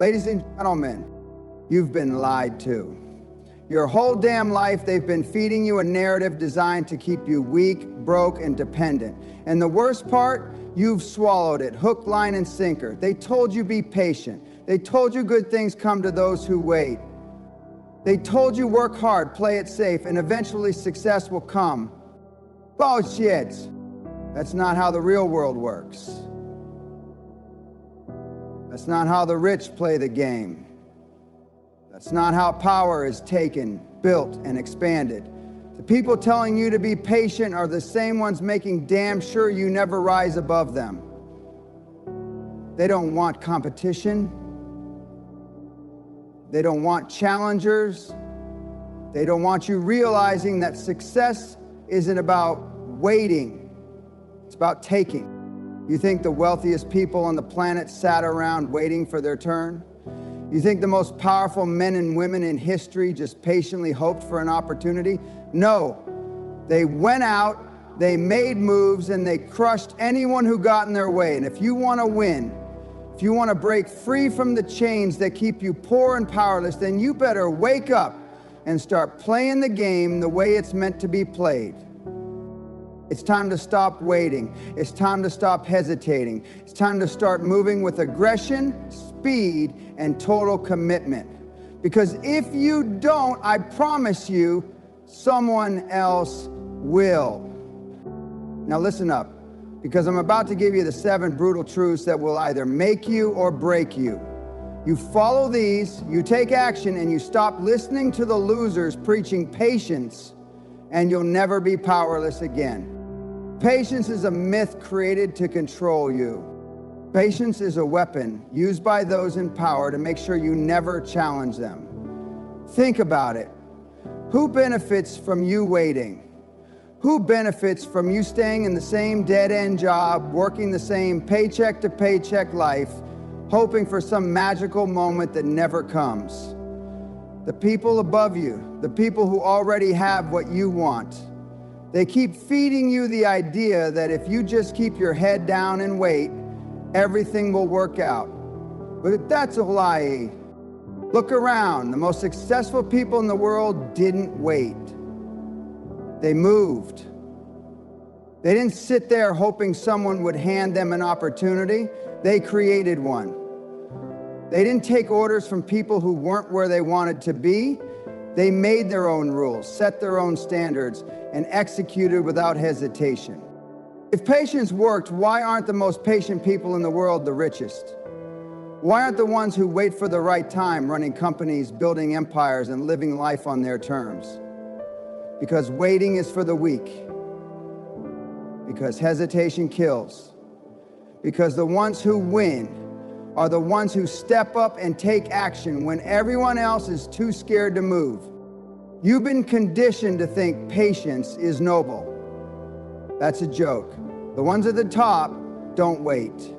Ladies and gentlemen, you've been lied to. Your whole damn life, they've been feeding you a narrative designed to keep you weak, broke, and dependent. And the worst part, you've swallowed it, hook, line, and sinker. They told you be patient. They told you good things come to those who wait. They told you work hard, play it safe, and eventually success will come. Bullshit. That's not how the real world works. That's not how the rich play the game. That's not how power is taken, built, and expanded. The people telling you to be patient are the same ones making damn sure you never rise above them. They don't want competition. They don't want challengers. They don't want you realizing that success isn't about waiting. It's about taking. You think the wealthiest people on the planet sat around waiting for their turn? You think the most powerful men and women in history just patiently hoped for an opportunity? No. They went out, they made moves, and they crushed anyone who got in their way. And if you want to win, if you want to break free from the chains that keep you poor and powerless, then you better wake up and start playing the game the way it's meant to be played. It's time to stop waiting. It's time to stop hesitating. It's time to start moving with aggression, speed, and total commitment. Because if you don't, I promise you, someone else will. Now listen up, because I'm about to give you the 7 brutal truths that will either make you or break you. You follow these, you take action, and you stop listening to the losers preaching patience, and you'll never be powerless again. Patience is a myth created to control you. Patience is a weapon used by those in power to make sure you never challenge them. Think about it. Who benefits from you waiting? Who benefits from you staying in the same dead-end job, working the same paycheck-to-paycheck life, hoping for some magical moment that never comes? The people above you, the people who already have what you want. They keep feeding you the idea that if you just keep your head down and wait, everything will work out. But that's a lie. Look around. The most successful people in the world didn't wait. They moved. They didn't sit there hoping someone would hand them an opportunity. They created one. They didn't take orders from people who weren't where they wanted to be. They made their own rules, set their own standards, and executed without hesitation. If patience worked, why aren't the most patient people in the world the richest? Why aren't the ones who wait for the right time running companies, building empires, and living life on their terms? Because waiting is for the weak. Because hesitation kills. Because the ones who win are the ones who step up and take action when everyone else is too scared to move. You've been conditioned to think patience is noble. That's a joke. The ones at the top don't wait.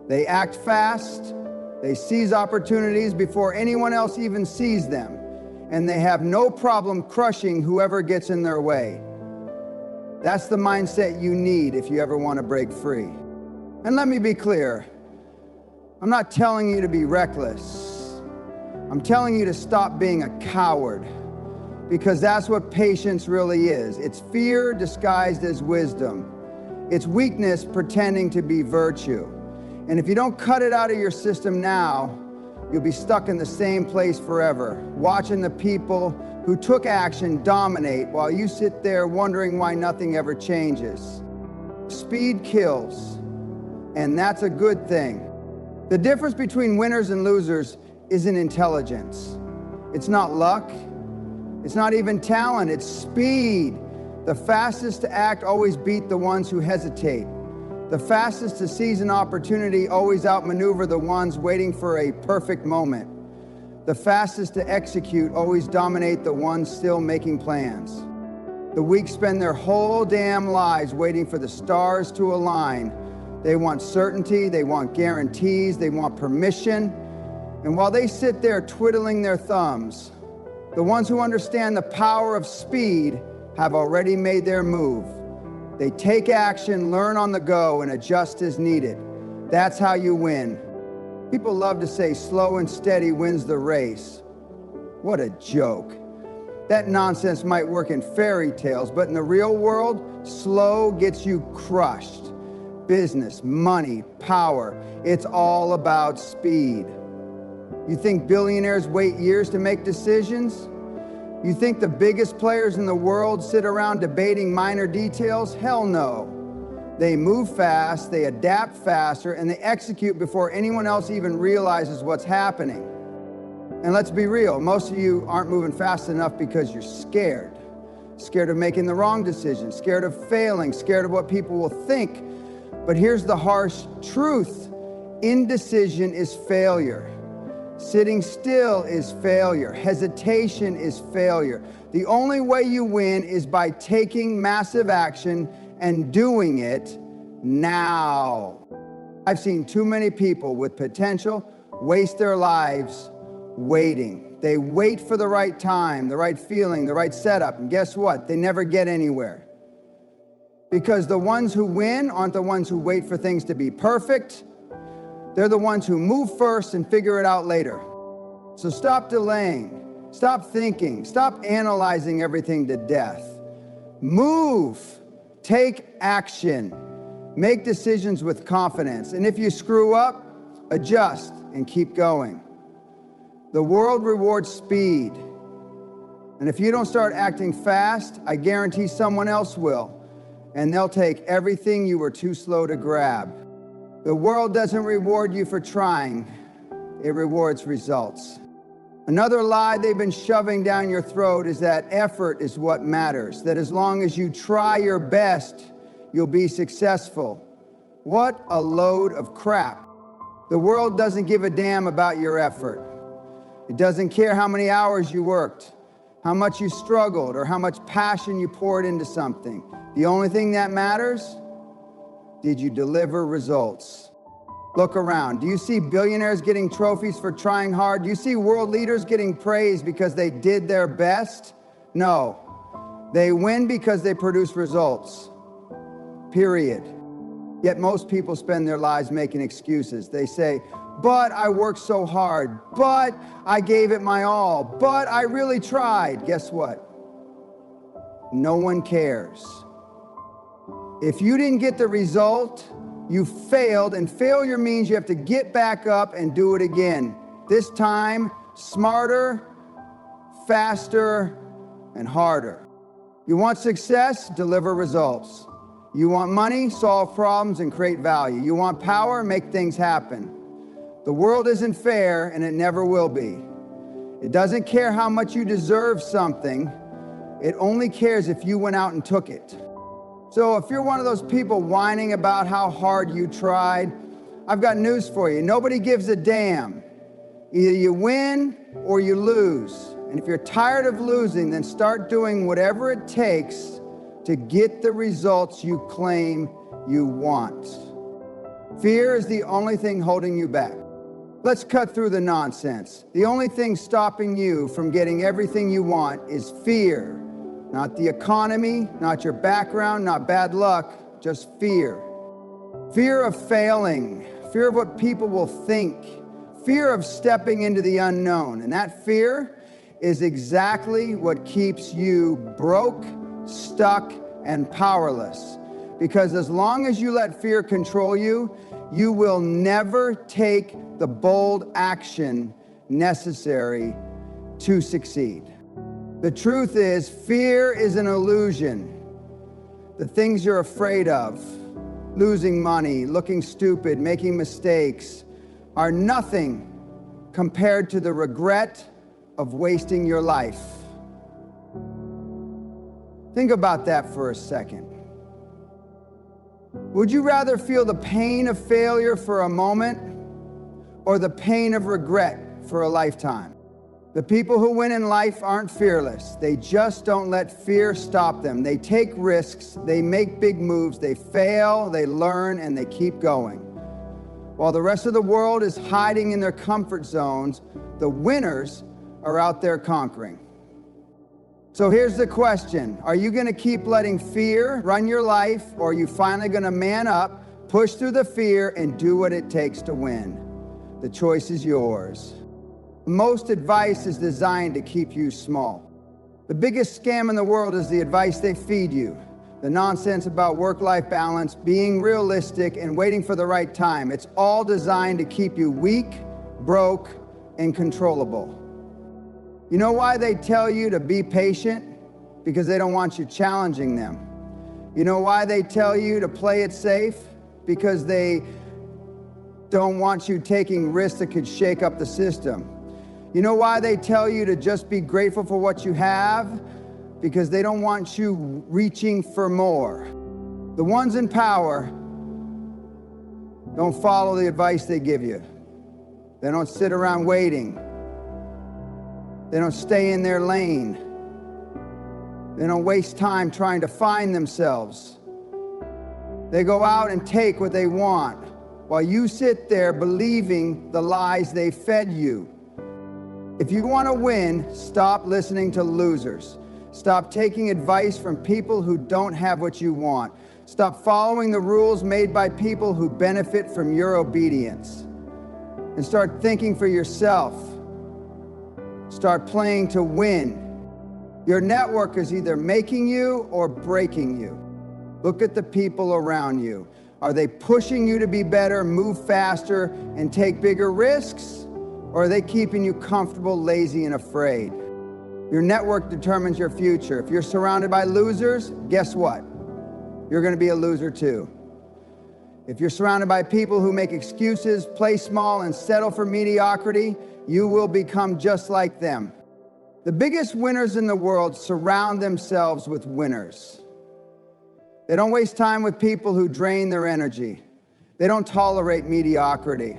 They act fast, they seize opportunities before anyone else even sees them, and they have no problem crushing whoever gets in their way. That's the mindset you need if you ever want to break free. And let me be clear, I'm not telling you to be reckless. I'm telling you to stop being a coward, because that's what patience really is. It's fear disguised as wisdom. It's weakness pretending to be virtue. And if you don't cut it out of your system now, you'll be stuck in the same place forever, watching the people who took action dominate while you sit there wondering why nothing ever changes. Speed kills, and that's a good thing. The difference between winners and losers isn't intelligence. It's not luck. It's not even talent, it's speed. The fastest to act always beat the ones who hesitate. The fastest to seize an opportunity always outmaneuver the ones waiting for a perfect moment. The fastest to execute always dominate the ones still making plans. The weak spend their whole damn lives waiting for the stars to align. They want certainty, they want guarantees, they want permission. And while they sit there twiddling their thumbs, the ones who understand the power of speed have already made their move. They take action, learn on the go, and adjust as needed. That's how you win. People love to say slow and steady wins the race. What a joke. That nonsense might work in fairy tales, but in the real world, slow gets you crushed. Business, money, power, it's all about speed. You think billionaires wait years to make decisions? You think the biggest players in the world sit around debating minor details? Hell no. They move fast, they adapt faster, and they execute before anyone else even realizes what's happening. And let's be real, most of you aren't moving fast enough because you're scared. Scared of making the wrong decision, scared of failing, scared of what people will think. But here's the harsh truth. Indecision is failure. Sitting still is failure. Hesitation is failure. The only way you win is by taking massive action and doing it now. I've seen too many people with potential waste their lives waiting. They wait for the right time, the right feeling, the right setup, and guess what? They never get anywhere. Because the ones who win aren't the ones who wait for things to be perfect. They're the ones who move first and figure it out later. So stop delaying, stop thinking, stop analyzing everything to death. Move, take action, make decisions with confidence. And if you screw up, adjust and keep going. The world rewards speed. And if you don't start acting fast, I guarantee someone else will. And they'll take everything you were too slow to grab. The world doesn't reward you for trying, it rewards results. Another lie they've been shoving down your throat is that effort is what matters, that as long as you try your best, you'll be successful. What a load of crap. The world doesn't give a damn about your effort. It doesn't care how many hours you worked, how much you struggled, or how much passion you poured into something. The only thing that matters, did you deliver results? Look around. Do you see billionaires getting trophies for trying hard? Do you see world leaders getting praise because they did their best? No. They win because they produce results. Period. Yet most people spend their lives making excuses. They say, but I worked so hard, but I gave it my all, but I really tried. Guess what? No one cares. If you didn't get the result, you failed, and failure means you have to get back up and do it again. This time, smarter, faster, and harder. You want success? Deliver results. You want money? Solve problems and create value. You want power? Make things happen. The world isn't fair, and it never will be. It doesn't care how much you deserve something. It only cares if you went out and took it. So if you're one of those people whining about how hard you tried, I've got news for you. Nobody gives a damn. Either you win or you lose. And if you're tired of losing, then start doing whatever it takes to get the results you claim you want. Fear is the only thing holding you back. Let's cut through the nonsense. The only thing stopping you from getting everything you want is fear. Not the economy, not your background, not bad luck, just fear. Fear of failing, fear of what people will think, fear of stepping into the unknown. And that fear is exactly what keeps you broke, stuck, and powerless. Because as long as you let fear control you, you will never take the bold action necessary to succeed. The truth is, fear is an illusion. The things you're afraid of, losing money, looking stupid, making mistakes, are nothing compared to the regret of wasting your life. Think about that for a second. Would you rather feel the pain of failure for a moment or the pain of regret for a lifetime? The people who win in life aren't fearless. They just don't let fear stop them. They take risks, they make big moves, they fail, they learn, and they keep going. While the rest of the world is hiding in their comfort zones, the winners are out there conquering. So here's the question. Are you going to keep letting fear run your life, or are you finally going to man up, push through the fear, and do what it takes to win? The choice is yours. Most advice is designed to keep you small. The biggest scam in the world is the advice they feed you. The nonsense about work-life balance, being realistic, and waiting for the right time. It's all designed to keep you weak, broke, and controllable. You know why they tell you to be patient? Because they don't want you challenging them. You know why they tell you to play it safe? Because they don't want you taking risks that could shake up the system. You know why they tell you to just be grateful for what you have? Because they don't want you reaching for more. The ones in power don't follow the advice they give you. They don't sit around waiting. They don't stay in their lane. They don't waste time trying to find themselves. They go out and take what they want, while you sit there believing the lies they fed you. If you want to win, stop listening to losers. Stop taking advice from people who don't have what you want. Stop following the rules made by people who benefit from your obedience. And start thinking for yourself. Start playing to win. Your network is either making you or breaking you. Look at the people around you. Are they pushing you to be better, move faster, and take bigger risks? Or are they keeping you comfortable, lazy, and afraid? Your network determines your future. If you're surrounded by losers, guess what? You're going to be a loser too. If you're surrounded by people who make excuses, play small, and settle for mediocrity, you will become just like them. The biggest winners in the world surround themselves with winners. They don't waste time with people who drain their energy. They don't tolerate mediocrity.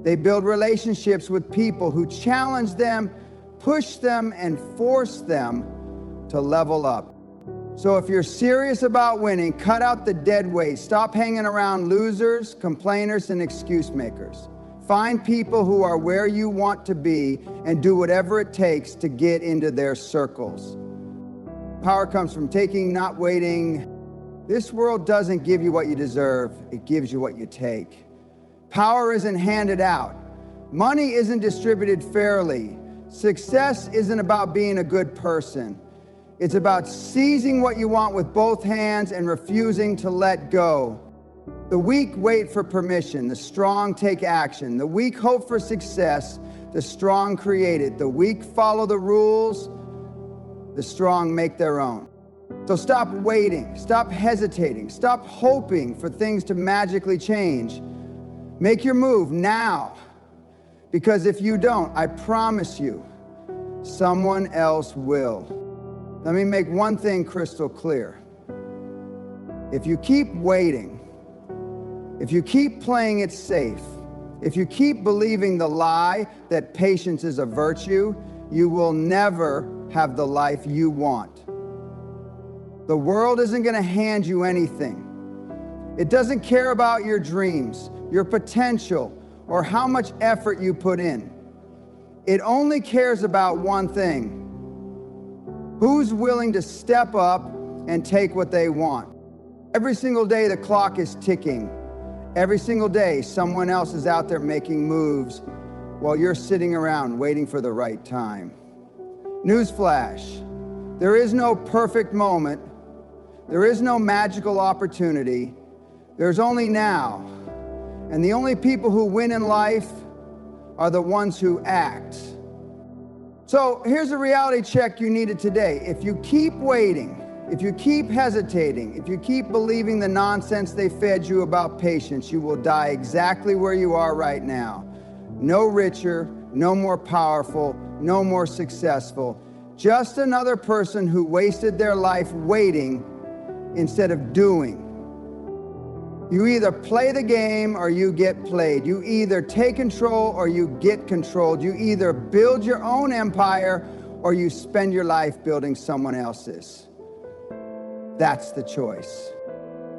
They build relationships with people who challenge them, push them, and force them to level up. So if you're serious about winning, cut out the dead weight. Stop hanging around losers, complainers, and excuse makers. Find people who are where you want to be and do whatever it takes to get into their circles. Power comes from taking, not waiting. This world doesn't give you what you deserve. It gives you what you take. Power isn't handed out. Money isn't distributed fairly. Success isn't about being a good person. It's about seizing what you want with both hands and refusing to let go. The weak wait for permission. The strong take action. The weak hope for success. The strong create it. The weak follow the rules. The strong make their own. So stop waiting. Stop hesitating. Stop hoping for things to magically change. Make your move now. Because if you don't, I promise you, someone else will. Let me make one thing crystal clear. If you keep waiting, if you keep playing it safe, if you keep believing the lie that patience is a virtue, you will never have the life you want. The world isn't going to hand you anything. It doesn't care about your dreams, your potential, or how much effort you put in. It only cares about one thing. Who's willing to step up and take what they want? Every single day the clock is ticking. Every single day someone else is out there making moves while you're sitting around waiting for the right time. Newsflash, there is no perfect moment. There is no magical opportunity. There's only now. And the only people who win in life are the ones who act. So here's a reality check you needed today. If you keep waiting, if you keep hesitating, if you keep believing the nonsense they fed you about patience, you will die exactly where you are right now. No richer, no more powerful, no more successful. Just another person who wasted their life waiting instead of doing. You either play the game or you get played. You either take control or you get controlled. You either build your own empire or you spend your life building someone else's. That's the choice.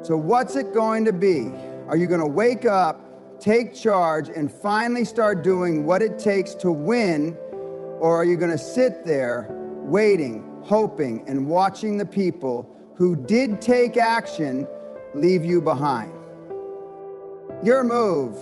So what's it going to be? Are you going to wake up, take charge, and finally start doing what it takes to win? Or are you going to sit there waiting, hoping, and watching the people who did take action leave you behind? Your move